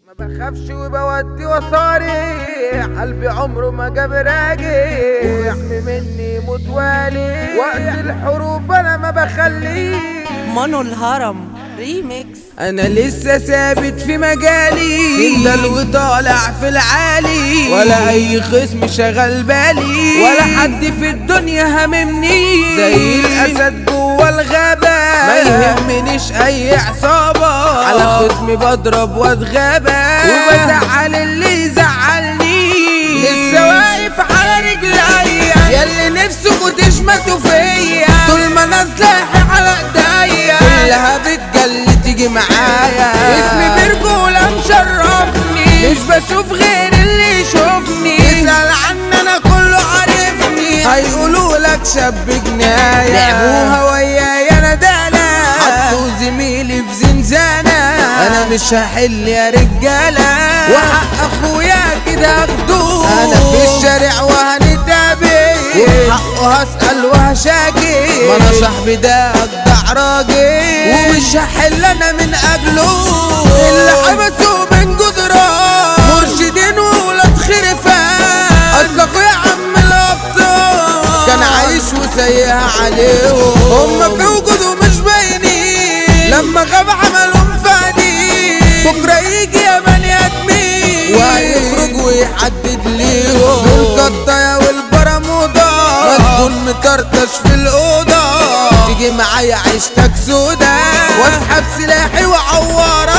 ما بخافش وبودي وصاري، قلبي عمره ما جاب راجع، واسمي مني متوالي، وقت الحروب انا ما بخليه. مانو الهرم ريميكس. انا لسه ثابت في مجالي، سندل وطالع في العالي، ولا اي خصم شغل بالي، ولا حد في الدنيا هممني، زي الاسد جوه الغابة، ما يهمنيش اي عصابة، على خصمي بضرب واتغابى، وبزعل اللي يزعلني، لسه واقف على رجليا، ياللي نفسكوا تشمتوا فيا، طول ما انا سلاحي على ايديا، كلها بتجلي تيجي معايا، اسمي برجولة مشرفني، مش بشوف غير اللي يشوفني، اسأل عني انا كله عارفني، هيقولوا لك شاب جناية، لعبوها ويايا ندالة، حطوا زميلي في زنزانة، انا مش هحل يا رجالة، وحق اخويا كده اخدوه، انا في الشارع وهنتقابل، وحقه هسأل وهشاكي، ما انا صاحبي ده اجدع راجل، ومش هحل انا من اجله، اللي حبسوا من جدران مرشدين وولاد خرفان، اصل اخويا عم الابطال كان عايش وسايقها عليهم، هما في وجوده مش باينين، لما غاب عملهم فادي، بكره يجي يا بني ادمين، وهيخرج ويحدد ليهم، القطايه والبرموده مسجون مطرطش في الاوضه، تيجي معايا عيشتك سودا، واسحب سلاحي وعورك،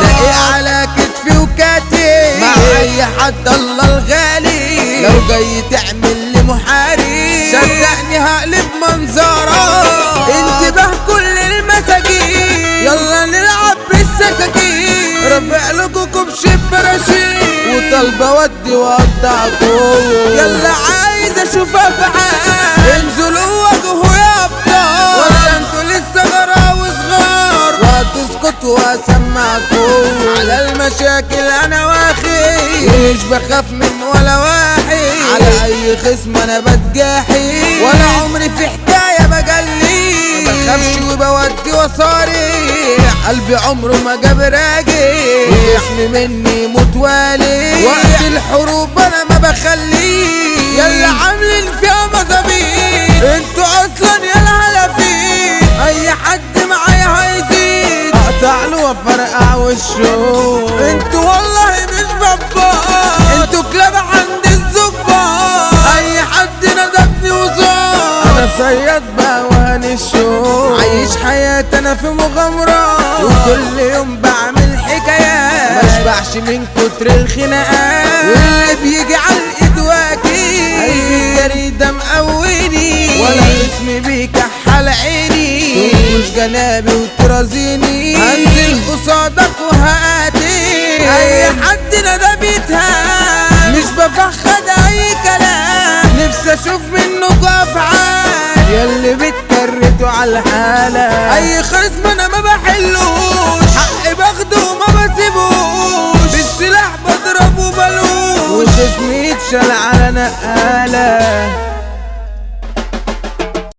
دقيق على كتفي وكاتي، مع اي حد الله الغالي، لو جاي تعمل لي محارب، صدقني هقلب منظرك، انتباه كل المساجين، يلا نلعب بالسكاكين، رافع لكم كبش براشيل، وطالبه ودي واقطعكم، يلا عايز اشوف افعال، انزلوا واجهوا يا ابطال، ولا انتوا لسه غراوي صغار، وهتسكتوا واسمعكم، على المشاكل انا واخي، مش بخاف من ولا واحد، على اي خصم انا بتجاحي، ولا عمري في حكايه بجلي، ما بخافش وبودي وصاري، قلبي عمره ما جاب راجع، واسمي مني متوالي، وقت الحروب انا ما بخليه، يلا عاملين فيها مظابيط، انتوا اصلا يلا هلافين، اي حد معايا هيزيد اقطع له وافرقع وشه، انتوا والله مش بابا، انتوا كلاب عند الزبار، اي حد ندبني وزار، انا صياد بقى وهنشوف، عايش حياتي انا في مغامرة، وكل يوم بعمل حكايات، مشبعش من كتر الخناقات، واللي بيجي على الايد واكيد، قلبي الجريدة مقويني، ولا اسمي بيكحل عيني، تنكش جنابي وترازيني، هنزل قصادك وهاتي، اي حد ندى بيتهان، مش بفخد اي كلام، نفسي اشوف منكوا افعال، ياللي بتكرتوا على الحالة، اي خصم انا ما بحلوش، حقي باخده وما بسيبوش، بالسلاح بضرب وبلوش، وجسمي يتشال على نقالة.